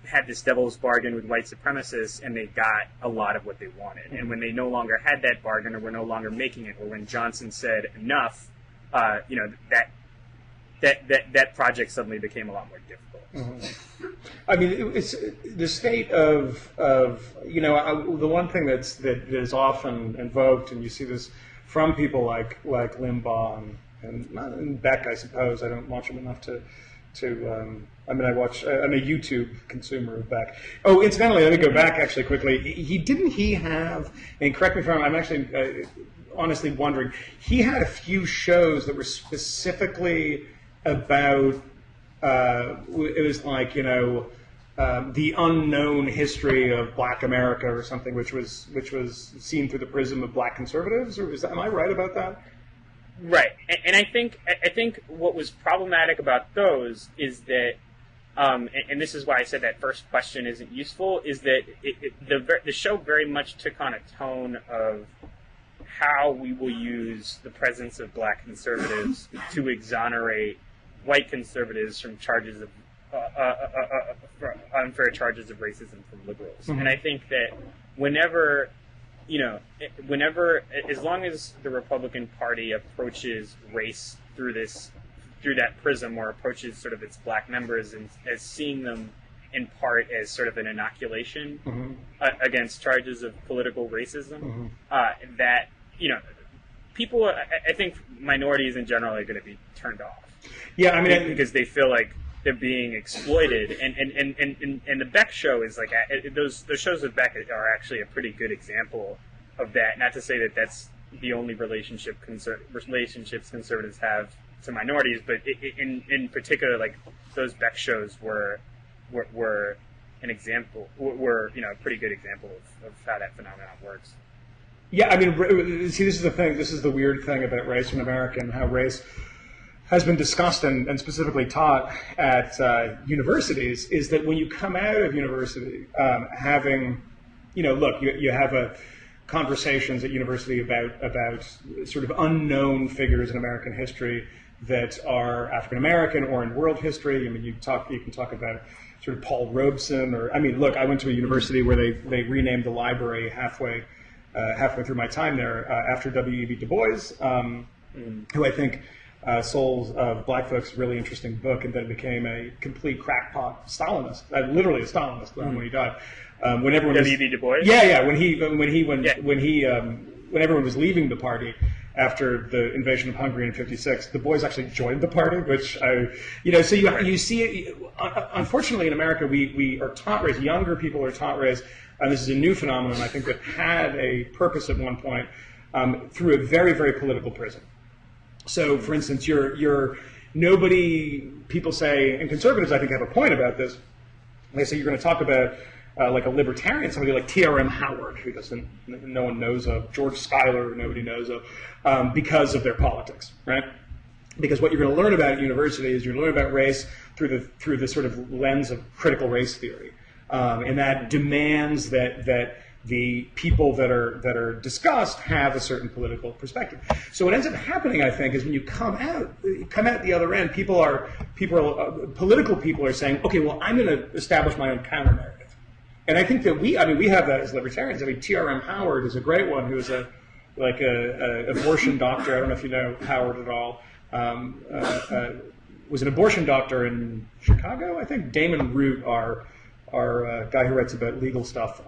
had this devil's bargain with white supremacists, and they got a lot of what they wanted. Mm-hmm. And when they no longer had that bargain, or were no longer making it, or when Johnson said enough, that project suddenly became a lot more difficult. Mm-hmm. I mean, it's the state of the one thing that is often invoked, and you see this from people like Limbaugh and Beck, I suppose. I don't watch him enough to I'm a YouTube consumer of Beck. Oh, incidentally, let me go back actually quickly. He have, and correct me if I'm actually honestly wondering, he had a few shows that were specifically about it was like the unknown history of Black America or something, which was seen through the prism of Black conservatives, or am I right about that? Right, and I think what was problematic about those is that, and this is why I said that first question isn't useful, is that the show very much took on a tone of how we will use the presence of Black conservatives to exonerate white conservatives from charges of unfair charges of racism from liberals. Mm-hmm. And I think that whenever, as long as the Republican Party approaches race through that prism, or approaches sort of its black members and as seeing them in part as sort of an inoculation mm-hmm. Against charges of political racism, mm-hmm. That people, I think minorities in general are going to be turned off. Yeah, I mean, because they feel like they're being exploited, and the Beck show is like those shows with Beck are actually a pretty good example of that. Not to say that that's the only relationships conservatives have to minorities, but in particular, like those Beck shows were an example, were a pretty good example of how that phenomenon works. Yeah, I mean, see, this is the thing. This is the weird thing about race in America and how race has been discussed and specifically taught at universities, is that when you come out of university having, you have conversations at university about sort of unknown figures in American history that are African American or in world history. I mean, you can talk about sort of Paul Robeson, or I went to a university where they renamed the library halfway through my time there after W.E.B. Du Bois, who I think Souls of Black Folks, really interesting book, and then became a complete crackpot Stalinist, literally a Stalinist when he died. When everyone W.E.B. Du Bois. Yeah. When everyone was leaving the party after the invasion of Hungary in '56, Du Bois actually joined the party, which so you see it. Unfortunately, in America, we are taught race. Younger people are taught race, and this is a new phenomenon, I think, that had a purpose at one point. through a very, very political prism. So, for instance, people say, and conservatives I think have a point about this, they say you're going to talk about like a libertarian, somebody like T.R.M. Howard, who no one knows of, George Schuyler, who nobody knows of, because of their politics, right? Because what you're going to learn about at university is you're going to learn about race through the sort of lens of critical race theory, and that demands that the people that are discussed have a certain political perspective. So what ends up happening, I think, is when you come out the other end, political people are saying, okay, well, I'm going to establish my own counter narrative, and I think that we have that as libertarians. I mean, T.R.M. Howard is a great one, who is a abortion doctor. I don't know if you know Howard at all. Was an abortion doctor in Chicago, I think. Damon Root, our guy who writes about legal stuff,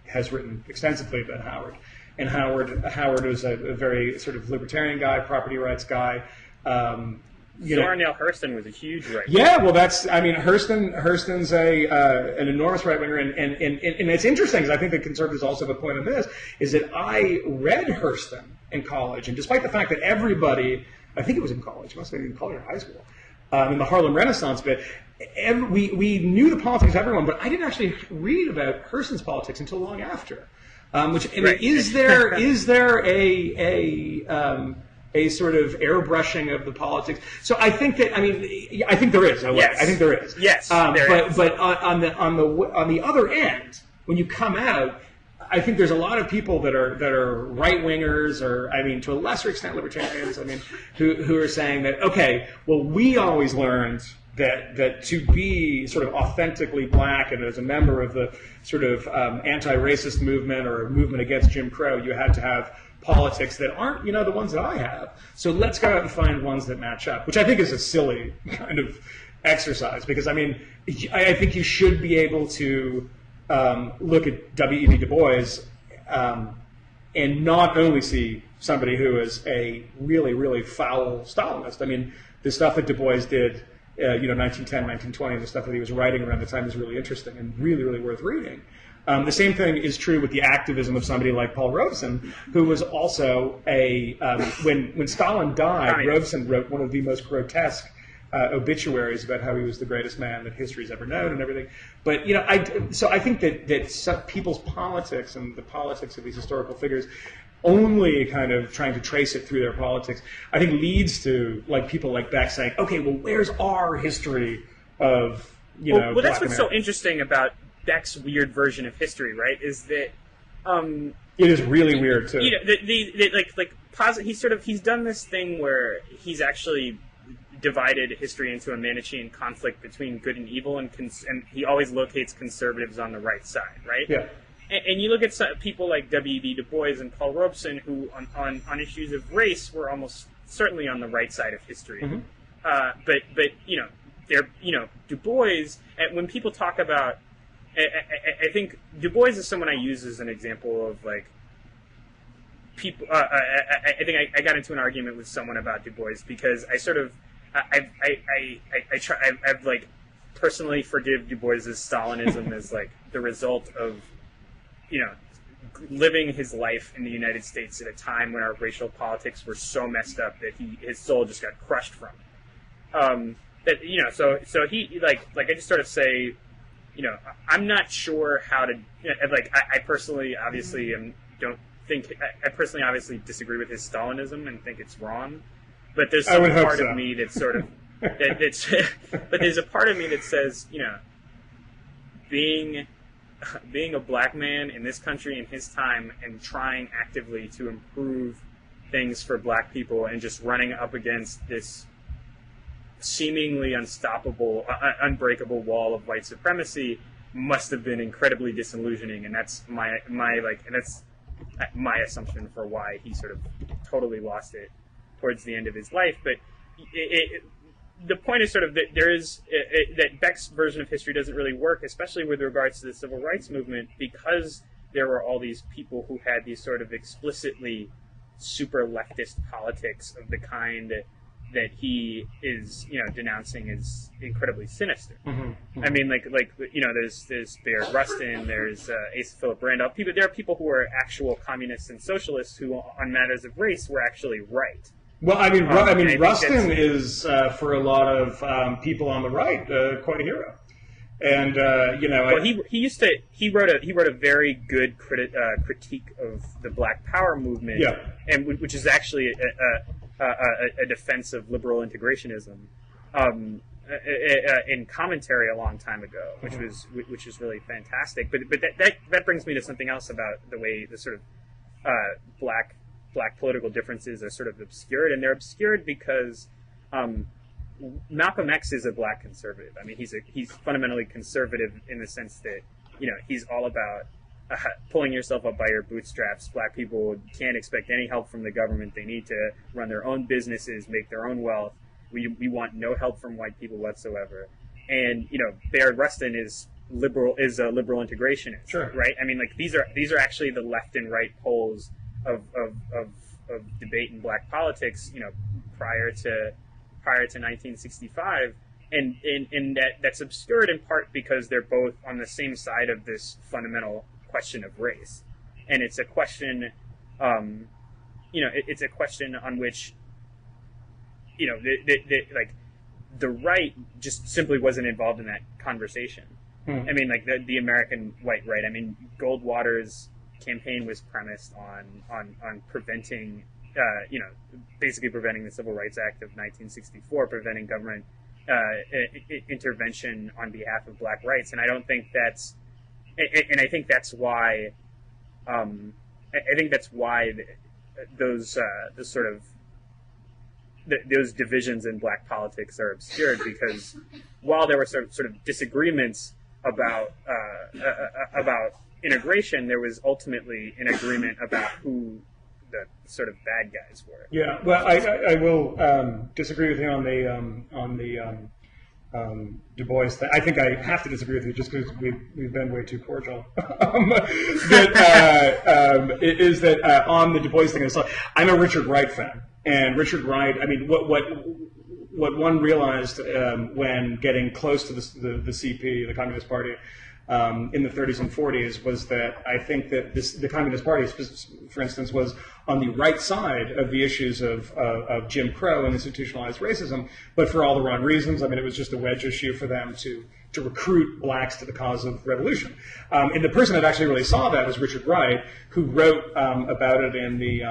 has written extensively about Howard. And Howard was a very sort of libertarian guy, property rights guy. Zora Neale Hurston was a huge right. Yeah, well, Hurston's an enormous right winger, and it's interesting because I think the conservatives also have a point on this. Is that I read Hurston in college, and despite the fact that everybody, I think it was in college, it must have been in college or high school, in the Harlem Renaissance bit, we knew the politics of everyone, but I didn't actually read about Hurston's politics until long after. Is there a sort of airbrushing of the politics? So I think that I think there is. Yes. I think there is. Yes, but on the other end, when you come out, I think there's a lot of people that are right wingers, or to a lesser extent libertarians. Who are saying that, okay, well, we always learned that to be sort of authentically black and as a member of the sort of anti-racist movement or movement against Jim Crow, you had to have politics that aren't the ones that I have. So let's go out and find ones that match up, which I think is a silly kind of exercise, because I think you should be able to look at W.E.B. Du Bois and not only see somebody who is a really, really foul Stalinist. The stuff that Du Bois did, 1910, 1920, the stuff that he was writing around the time is really interesting and really, really worth reading. The same thing is true with the activism of somebody like Paul Robeson, who was also when Stalin died, Robeson wrote one of the most grotesque obituaries about how he was the greatest man that history's ever known and everything. But I think that some people's politics and the politics of these historical figures, only kind of trying to trace it through their politics, I think leads to people like Beck saying, okay, well, where's our history of Well, that's what's so interesting about Beck's weird version of history, right? Is that it is really weird too. He's done this thing where he's actually divided history into a Manichaean conflict between good and evil, and he always locates conservatives on the right side, right? Yeah. And you look at people like W.E.B. Du Bois and Paul Robeson, who on issues of race were almost certainly on the right side of history. Mm-hmm. They're Du Bois. When people talk about, I think Du Bois is someone I use as an example of people. I think I got into an argument with someone about Du Bois because I've personally forgive Du Bois' Stalinism as the result of living his life in the United States at a time when our racial politics were so messed up that his soul just got crushed from it. So he I just sort of say, I'm not sure how to I personally obviously obviously disagree with his Stalinism and think it's wrong. But there's some part of me that's sort of but there's a part of me that says, being a black man in this country in his time and trying actively to improve things for black people and just running up against this seemingly unstoppable, unbreakable wall of white supremacy must have been incredibly disillusioning, and that's my assumption for why he sort of totally lost it towards the end of his life. But the point is sort of that that Beck's version of history doesn't really work, especially with regards to the civil rights movement, because there were all these people who had these sort of explicitly super leftist politics of the kind he is, denouncing is incredibly sinister. Mm-hmm. I mean, there's Bayard Rustin, there's Asa Philip Randolph. There are people who are actual communists and socialists who, on matters of race, were actually right. Well, I mean, Rustin is for a lot of people on the right quite a hero. And he wrote a very good critique of the Black Power movement, and which is actually a defense of liberal integrationism, in commentary a long time ago, which is really fantastic. But that brings me to something else about the way the sort of black political differences are sort of obscured, and they're obscured because Malcolm X is a black conservative. I mean, he's fundamentally conservative in the sense that he's all about pulling yourself up by your bootstraps. Black people can't expect any help from the government. They need to run their own businesses, make their own wealth. We want no help from white people whatsoever. And Bayard Rustin is a liberal integrationist, sure. Right? I mean, these are actually the left and right poles of debate in black politics. Prior to 1965, and that's obscured in part because they're both on the same side of this fundamental question of race, and it's a question, it's a question on which, the right just simply wasn't involved in that conversation. I mean, the American white right. I mean, Goldwater's campaign was premised on preventing. Basically preventing the Civil Rights Act of 1964, preventing government intervention on behalf of black rights, and I don't think that's, and I think that's why, those those divisions in black politics are obscured, because while there were sort of disagreements about integration, there was ultimately an agreement about who the sort of bad guys were. Yeah, well, I will disagree with you on the Du Bois thing. I think I have to disagree with you just because we've been way too cordial. On the Du Bois thing, I'm a Richard Wright fan, and Richard Wright. I mean, what one realized when getting close to the CP, the Communist Party, in the 30s and 40s, was that I think that the Communist Party, for instance, was on the right side of the issues of Jim Crow and institutionalized racism, but for all the wrong reasons. I mean, it was just a wedge issue for them to recruit blacks to the cause of revolution. And the person that actually really saw that was Richard Wright, who wrote about it in the...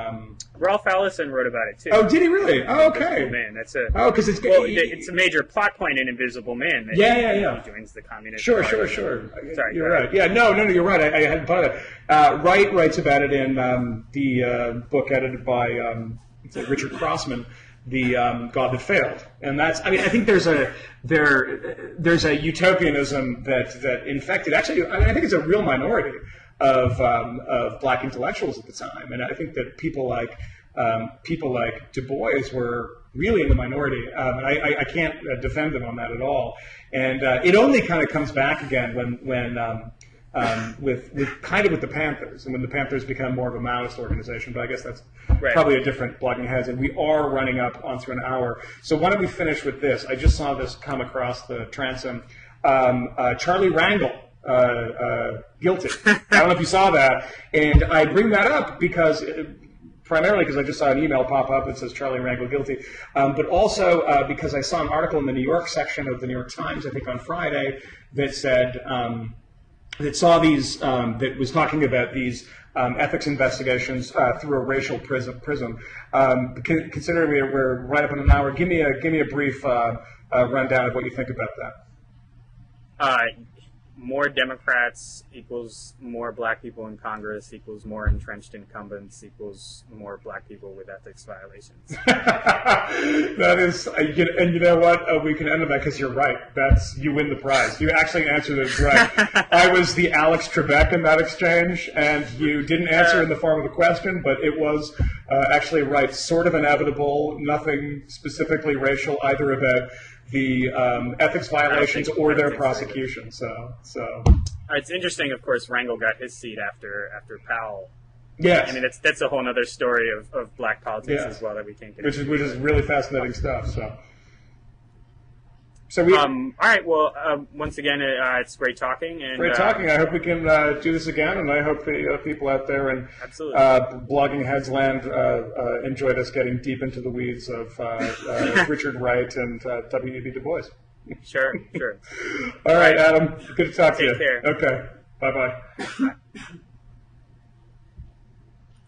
Ralph Ellison wrote about it too. Oh, did he really? Oh, okay. Invisible Man. That's because it's a major plot point in Invisible Man. That he joins the Communist Party. Sure. Sorry, you're right. Yeah, no, you're right. I hadn't thought of that. Wright writes about it in the book edited by Richard Crossman, the God That Failed, and that's. I mean, I think there's a utopianism that infected. Actually, I think it's a real minority of black intellectuals at the time, and I think that people like Du Bois were really in the minority. And I can't defend them on that at all. And it only kind of comes back again when with the Panthers, and when the Panthers become more of a Maoist organization. But I guess that's probably a different blogging heads, and we are running up onto an hour. So why don't we finish with this? I just saw this come across the transom. Charlie Rangel, guilty. I don't know if you saw that. And I bring that up because... primarily because I just saw an email pop up that says Charlie Rangel guilty, but also because I saw an article in the New York section of the New York Times, I think on Friday, that said that was talking about these ethics investigations through a racial prism. Considering we're right up in an hour, give me a brief rundown of what you think about that. More Democrats equals more black people in Congress equals more entrenched incumbents equals more black people with ethics violations. That is, and you know what? We can end on that because you're right. You win the prize. You actually answered it right. I was the Alex Trebek in that exchange, and you didn't answer in the form of a question, but it was actually right. Sort of inevitable. Nothing specifically racial either about the ethics violations or their prosecution. So it's interesting. Of course, Rangel got his seat after Powell Yes. I mean, that's a whole other story of black politics Yes. as well that we can't get which into. is really fascinating stuff. So we all right. Well, once again, it's great talking. And, great talking. I hope we can do this again, and I hope the people out there in Absolutely. blogging heads land enjoyed us getting deep into the weeds of Richard Wright and W.E.B. Du Bois. Sure. All right, Adam. Good to talk to you. Take care. Okay. Bye-bye.